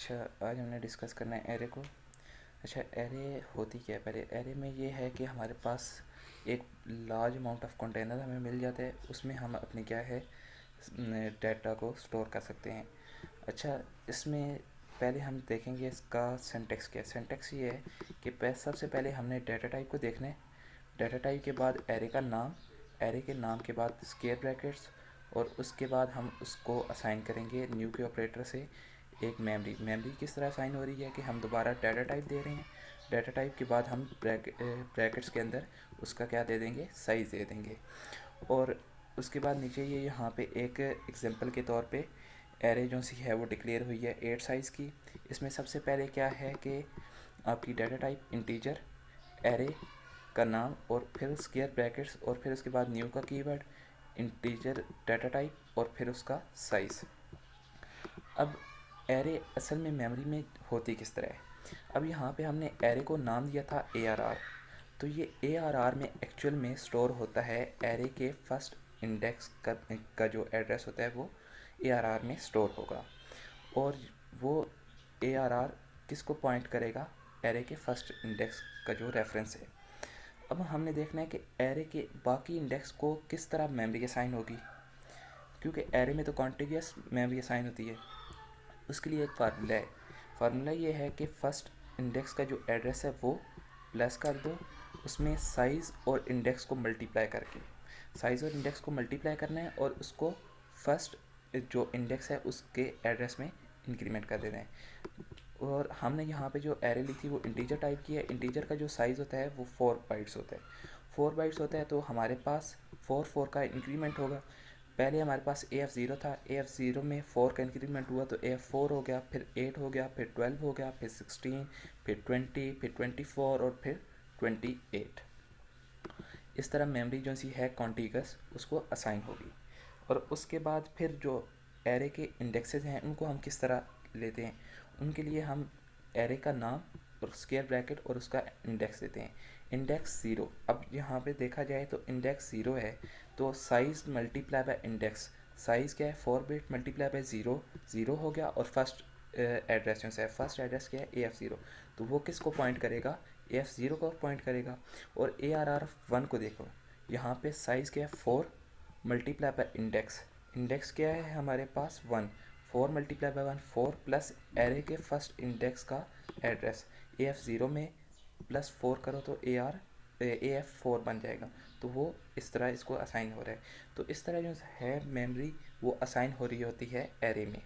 अच्छा, आज हमने डिस्कस करना है एरे को। अच्छा, एरे होती क्या है? पहले एरे में ये है कि हमारे पास एक लार्ज अमाउंट ऑफ कंटेनर हमें मिल जाता है, उसमें हम अपने क्या है डाटा को स्टोर कर सकते हैं। अच्छा, इसमें पहले हम देखेंगे इसका सिंटैक्स क्या है। सिंटैक्स ये है कि सबसे पहले हमने डाटा टाइप को देखना है। डाटा टाइप के बाद एरे का नाम, एरे के नाम के बाद स्क्वायर ब्रैकेट्स, और उसके बाद हम उसको असाइन करेंगे न्यू के ऑपरेटर से एक मेमोरी। मेमोरी किस तरह असाइन हो रही है कि हम दोबारा डाटा टाइप दे रहे हैं। डाटा टाइप के बाद हम ब्रैकेट्स के अंदर उसका क्या दे देंगे, साइज़ दे देंगे। और उसके बाद नीचे ये यहाँ पे एक एग्जांपल के तौर पे एरे जो सी है वो डिक्लेयर हुई है 8 साइज़ की। इसमें सबसे पहले क्या है कि आपकी डाटा टाइप इंटीजर, एरे का नाम और फिर स्क्वायर ब्रैकेट्स और फिर उसके बाद न्यू का कीवर्ड, इंटीजर डाटा टाइप और फिर उसका साइज़। अब एरे असल में मेमोरी में होती किस तरह है। अब यहाँ पे हमने एरे को नाम दिया था ARR। तो ये ARR में एक्चुअल में स्टोर होता है एरे के फर्स्ट इंडेक्स का जो एड्रेस होता है वो ARR में स्टोर होगा। और वो ARR किसको पॉइंट करेगा, एरे के फर्स्ट इंडेक्स का जो रेफरेंस है। अब हमने देखना है कि एरे के बाकी इंडेक्स को किस तरह मेमोरी असाइन होगी, क्योंकि एरे में तो कॉन्टिग्यूस मेमोरी असाइन होती है। उसके लिए एक फार्मूला है। फार्मूला ये है कि फर्स्ट इंडेक्स का जो एड्रेस है वो प्लस कर दो उसमें साइज़ और इंडेक्स को मल्टीप्लाई करके। साइज़ और इंडेक्स को मल्टीप्लाई करना है और उसको फर्स्ट जो इंडेक्स है उसके एड्रेस में इंक्रीमेंट कर देना है। और हमने यहाँ पे जो एरे ली थी वो इंटीजर टाइप की है। इंटीजर का जो साइज़ होता है वो 4 बाइट्स होता है। 4 बाइट्स होता है तो हमारे पास 4 का इंक्रीमेंट होगा। पहले हमारे पास AF0 था, AF0 में 4 का इंक्रीमेंट हुआ तो AF4 हो गया, फिर 8 हो गया, फिर 12 हो गया, फिर 16, फिर 20, फिर 24 और फिर 28। इस तरह मेमोरी जो सी है कॉन्टिगस उसको असाइन होगी। और उसके बाद फिर जो एरे के इंडेक्सेस हैं उनको हम किस तरह लेते हैं, उनके लिए हम एरे का नाम और स्क्वायर ब्रैकेट और उसका इंडेक्स देते हैं। इंडेक्स 0, अब यहाँ पे देखा जाए तो इंडेक्स 0 है तो size multiply by index, size क्या है 4 बिट मल्टीप्लाई बाय 0, 0 हो गया। और फर्स्ट एड्रेस जो है, फर्स्ट एड्रेस क्या है AF0, तो वो किसको पॉइंट करेगा, AF0 को पॉइंट करेगा। और ARR1 को देखो, यहाँ पे साइज़ क्या है 4 मल्टीप्लाई बाय इंडेक्स, इंडेक्स क्या है हमारे पास 1, 4 मल्टीप्लाई बाय 1 4 प्लस एरे के फर्स्ट इंडेक्स का एड्रेस AF0 में प्लस 4 करो तो AF4 बन जाएगा। तो वो इस तरह इसको असाइन हो रहा है। तो इस तरह जो है मेमोरी वो असाइन हो रही होती है एरे में।